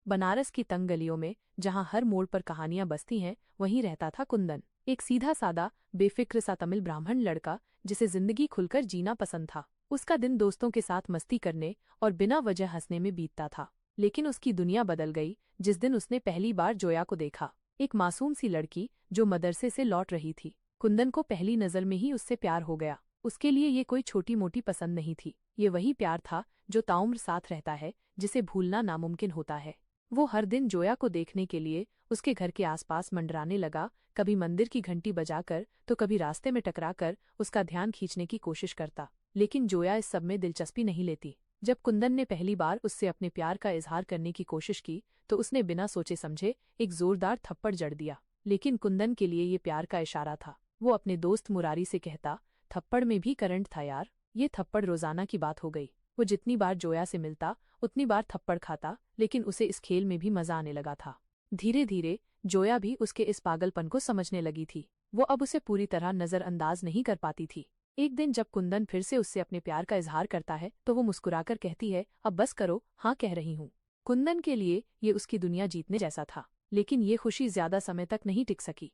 बनारस की तंग गलियों में, जहां हर मोड़ पर कहानियां बसती हैं, वहीं रहता था कुंदन। एक सीधा सादा, बेफिक्र सा तमिल ब्राह्मण लड़का, जिसे जिंदगी खुलकर जीना पसंद था। उसका दिन दोस्तों के साथ मस्ती करने और बिना वजह हंसने में बीतता था। लेकिन उसकी दुनिया बदल गई जिस दिन उसने पहली बार जोया को देखा। एक मासूम सी लड़की जो मदरसे से लौट रही थी। कुंदन को पहली नजर में ही उससे प्यार हो गया। उसके लिए ये कोई छोटी मोटी पसंद नहीं थी, ये वही प्यार था जो ताउम्र साथ रहता है, जिसे भूलना नामुमकिन होता है। वो हर दिन जोया को देखने के लिए उसके घर के आसपास मंडराने लगा, कभी मंदिर की घंटी बजाकर तो कभी रास्ते में टकराकर उसका ध्यान खींचने की कोशिश करता। लेकिन जोया इस सब में दिलचस्पी नहीं लेती। जब कुंदन ने पहली बार उससे अपने प्यार का इजहार करने की कोशिश की तो उसने बिना सोचे समझे एक जोरदार थप्पड़ जड़ दिया। लेकिन कुंदन के लिए ये प्यार का इशारा था। वो अपने दोस्त मुरारी से कहता, थप्पड़ में भी करंट था यार। ये थप्पड़ रोजाना की बात हो गई। वो जितनी बार जोया से मिलता उतनी बार थप्पड़ खाता, लेकिन उसे इस खेल में भी मजा आने लगा था। धीरे धीरे जोया भी उसके इस पागलपन को समझने लगी थी। वो अब उसे पूरी तरह नजरअंदाज नहीं कर पाती थी। एक दिन जब कुंदन फिर से उससे अपने प्यार का इजहार करता है तो वो मुस्कुराकर कहती है, अब बस करो, हाँ कह रही हूँ। कुंदन के लिए ये उसकी दुनिया जीतने जैसा था, लेकिन ये खुशी ज्यादा समय तक नहीं टिक सकी।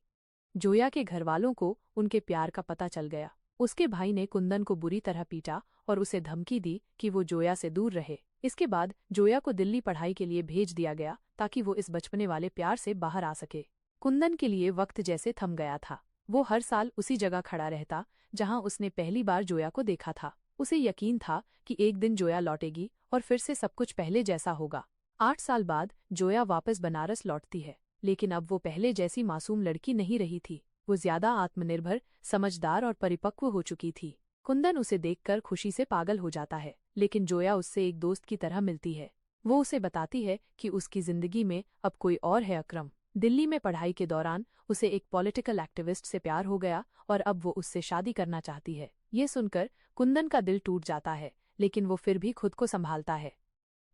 जोया के घरवालों को उनके प्यार का पता चल गया। उसके भाई ने कुंदन को बुरी तरह पीटा और उसे धमकी दी कि वो जोया से दूर रहे। इसके बाद जोया को दिल्ली पढ़ाई के लिए भेज दिया गया ताकि वो इस बचपने वाले प्यार से बाहर आ सके। कुंदन के लिए वक्त जैसे थम गया था। वो हर साल उसी जगह खड़ा रहता जहां उसने पहली बार जोया को देखा था। उसे यकीन था कि एक दिन जोया लौटेगी और फिर से सब कुछ पहले जैसा होगा। 8 साल बाद जोया वापस बनारस लौटती है, लेकिन अब वो पहले जैसी मासूम लड़की नहीं रही थी। वो ज्यादा आत्मनिर्भर, समझदार और परिपक्व हो चुकी थी। कुंदन उसे देखकर खुशी से पागल हो जाता है, लेकिन जोया उससे एक दोस्त की तरह मिलती है। वो उसे बताती है कि उसकी जिंदगी में अब कोई और है, अकरम। दिल्ली में पढ़ाई के दौरान उसे एक पॉलिटिकल एक्टिविस्ट से प्यार हो गया और अब वो उससे शादी करना चाहती है। ये सुनकर कुंदन का दिल टूट जाता है, लेकिन वो फिर भी खुद को संभालता है।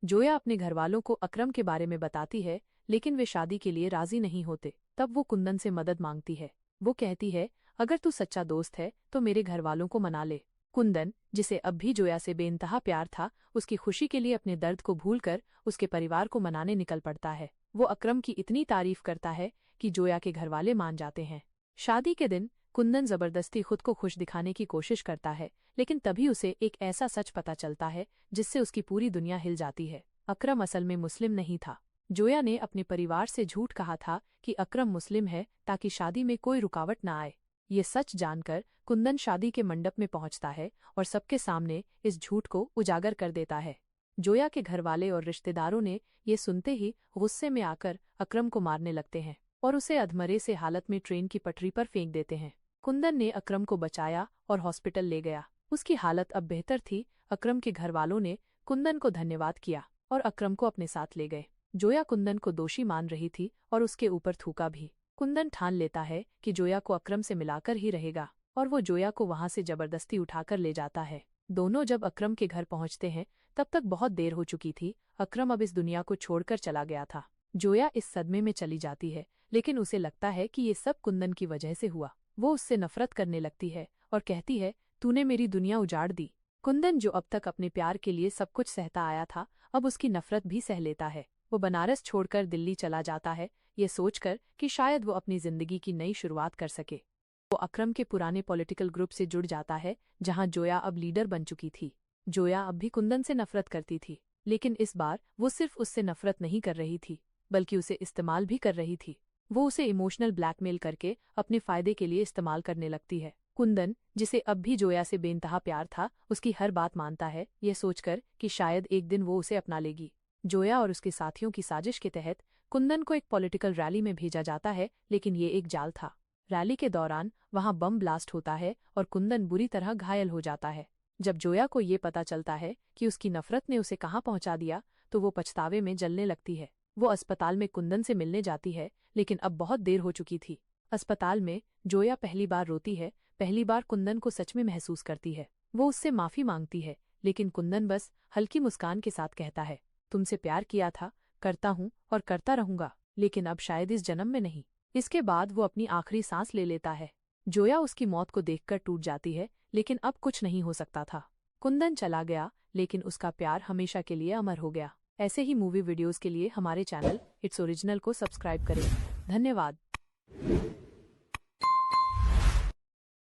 जोया अपने घरवालों को अकरम के बारे में बताती है, लेकिन वे शादी के लिए राजी नहीं होते। तब वो कुंदन से मदद मांगती है। वो कहती है, अगर तू सच्चा दोस्त है तो मेरे घरवालों को मना ले। कुंदन, जिसे अब भी जोया से बेइंतहा प्यार था, उसकी खुशी के लिए अपने दर्द को भूलकर उसके परिवार को मनाने निकल पड़ता है। वो अकरम की इतनी तारीफ करता है कि जोया के घरवाले मान जाते हैं। शादी के दिन कुंदन जबरदस्ती खुद को खुश दिखाने की कोशिश करता है, लेकिन तभी उसे एक ऐसा सच पता चलता है जिससे उसकी पूरी दुनिया हिल जाती है। अकरम असल में मुस्लिम नहीं था। जोया ने अपने परिवार से झूठ कहा था कि अकरम मुस्लिम है ताकि शादी में कोई रुकावट न आए। ये सच जानकर कुंदन शादी के मंडप में पहुंचता है और सबके सामने इस झूठ को उजागर कर देता है। जोया के घरवाले और रिश्तेदारों ने ये सुनते ही गुस्से में आकर अकरम को मारने लगते हैं और उसे अधमरे से हालत में ट्रेन की पटरी पर फेंक देते हैं। कुंदन ने अकरम को बचाया और हॉस्पिटल ले गया। उसकी हालत अब बेहतर थी। अकरम के घरवालों ने कुंदन को धन्यवाद किया और अकरम को अपने साथ ले गए। जोया कुंदन को दोषी मान रही थी और उसके ऊपर थूका भी। कुंदन ठान लेता है कि जोया को अकरम से मिलाकर ही रहेगा और वो जोया को वहां से जबरदस्ती उठाकर ले जाता है। दोनों जब अकरम के घर पहुंचते हैं तब तक बहुत देर हो चुकी थी। अकरम अब इस दुनिया को छोड़कर चला गया था। जोया इस सदमे में चली जाती है, लेकिन उसे लगता है कि ये सब कुंदन की वजह से हुआ। वो उससे नफरत करने लगती है और कहती है, तूने मेरी दुनिया उजाड़ दी। कुंदन, जो अब तक अपने प्यार के लिए सब कुछ सहता आया था, अब उसकी नफरत भी सह लेता है। वो बनारस छोड़कर दिल्ली चला जाता है, ये सोचकर कि शायद वो अपनी जिंदगी की नई शुरुआत कर सके। वो अकरम के पुराने पॉलिटिकल ग्रुप से जुड़ जाता है, जहां जोया अब लीडर बन चुकी थी। जोया अब भी कुंदन से नफरत करती थी, लेकिन इस बार वो सिर्फ उससे नफरत नहीं कर रही थी, बल्कि उसे इस्तेमाल भी कर रही थी। वो उसे इमोशनल ब्लैकमेल करके अपने फायदे के लिए इस्तेमाल करने लगती है। कुंदन, जिसे अब भी जोया से बेइंतहा प्यार था, उसकी हर बात मानता है, ये सोचकर कि शायद एक दिन वो उसे अपना लेगी। जोया और उसके साथियों की साजिश के तहत कुंदन को एक पॉलिटिकल रैली में भेजा जाता है, लेकिन ये एक जाल था। रैली के दौरान वहां बम ब्लास्ट होता है और कुंदन बुरी तरह घायल हो जाता है। जब जोया को ये पता चलता है कि उसकी नफरत ने उसे कहाँ पहुंचा दिया, तो वो पछतावे में जलने लगती है। वो अस्पताल में कुंदन से मिलने जाती है, लेकिन अब बहुत देर हो चुकी थी। अस्पताल में जोया पहली बार रोती है, पहली बार कुंदन को सच में महसूस करती है। वो उससे माफी मांगती है, लेकिन कुंदन बस हल्की मुस्कान के साथ कहता है, तुमसे प्यार किया था, करता हूँ और करता रहूंगा, लेकिन अब शायद इस जन्म में नहीं। इसके बाद वो अपनी आखिरी सांस ले लेता है। जोया उसकी मौत को देखकर टूट जाती है, लेकिन अब कुछ नहीं हो सकता था। कुंदन चला गया, लेकिन उसका प्यार हमेशा के लिए अमर हो गया। ऐसे ही मूवी वीडियोस के लिए हमारे चैनल इट्स ओरिजिनल को सब्सक्राइब करें। धन्यवाद।